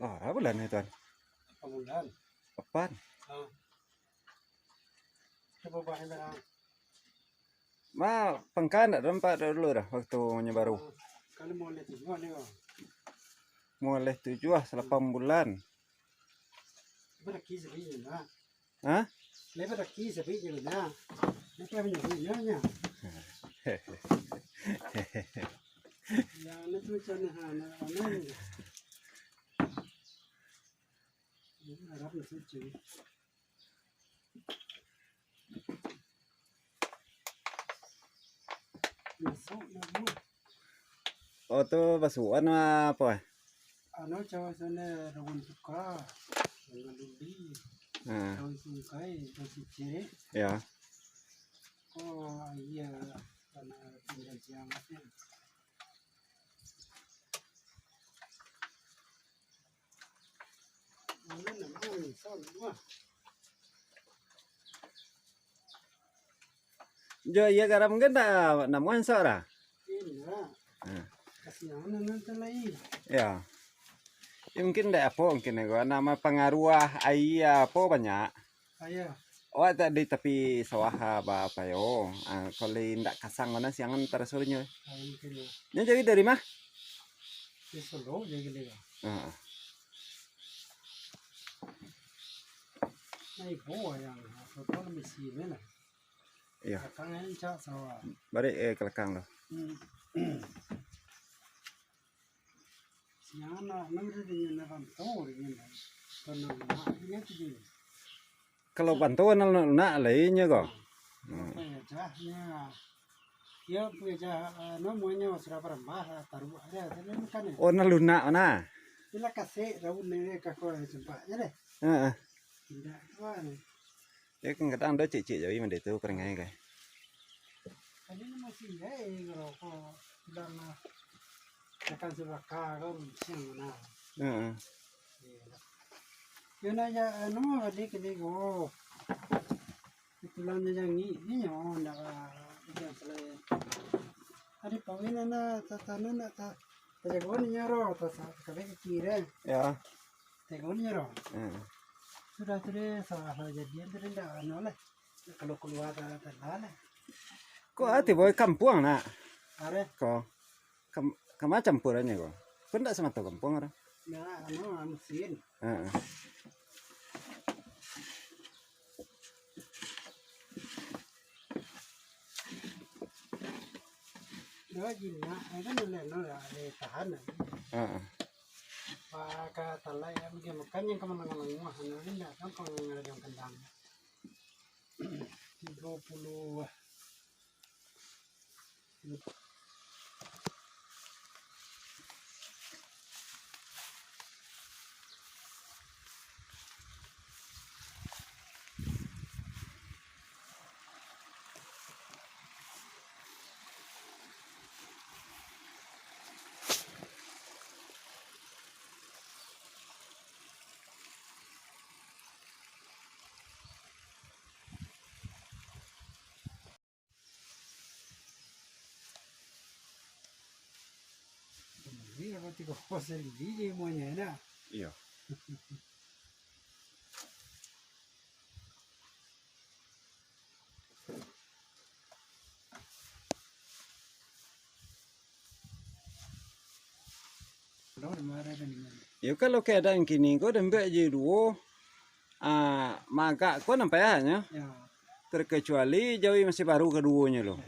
Oh, berapa bulan nih tuan? 8 bulan. 8. Coba bahan dah. Ma, pengkan tak tempat dulu dah waktu baru. Kalau mau lihat juga ni. Mulai 7 8 bulan. Beraki sebi na. Hah? Lepas beraki sebi je na. Lepas punya nya. Yang itu macam mana? Anak. Harap mesti cuci. Masuk nama. Oh, tu basuhan apa? Ano cawa sana rawon suka, rawon lubi, rawon sukai, rawon cicire. Ya. Oh iya, karena tinggal siamatnya. Mana nama sama. Jo, iya garam genda namuan sora. Iya. Kasihan nanti lagi. Ya. Ya mungkin ada apa mungkin ya nama pengaruh ayah apa banyak. Ayah. Oh tadi tapi sawah apa yo. Kalau ndak kasang mana siangan terasunya. Mungkin ya. Nya jadi dari mah? Di Solo jadi dia. Nah ibu yang total mesin lah. Iya. Kangen cak sawah. Bari kelakang loh. Siapa namanya dia nak tahu ini. Karena maknya tu. Kalau bantuan nak lainnya kok. Jahnya. Ya punya jah, namanya sudah berambah taruh ada, tapi bukan. Oh naluna na. Bila kasih rawon ni kakak jumpa, ya deh. Tidak tuan. Ya kan kadang ada cicik jadi mana itu perengai kayak. Ini masih ya, kalau kau bilang akan sebakar kau siang mana. Yun aja, ano adik go. Itulah yang ni nyawa nak ikan selai. Adik pawin na tatanan na ta. Tegon niya ro, tasa kabe kire. Ya. Tegon niya ro. Sudah salah jadian dah ano lah. Kalau keluar tanah. Kok ati boy kampung nak? Are. Kok kama campurannya kok. Kau ndak sama tahu kampung orang? Ya, ano mesin. Đó gì nè, cái này nó là tahan này. Và cái tali em kia một cái nhân công năng lượng mà nó là nó còn là dòng cành đằng. 30. Ini apa tiga pasal di semuanya na. Iya. Ya kalau keadaan kini kau dembek je dua, maka kau nampak hanya. Ya. Terkecuali Jawi masih baru keduanya loh.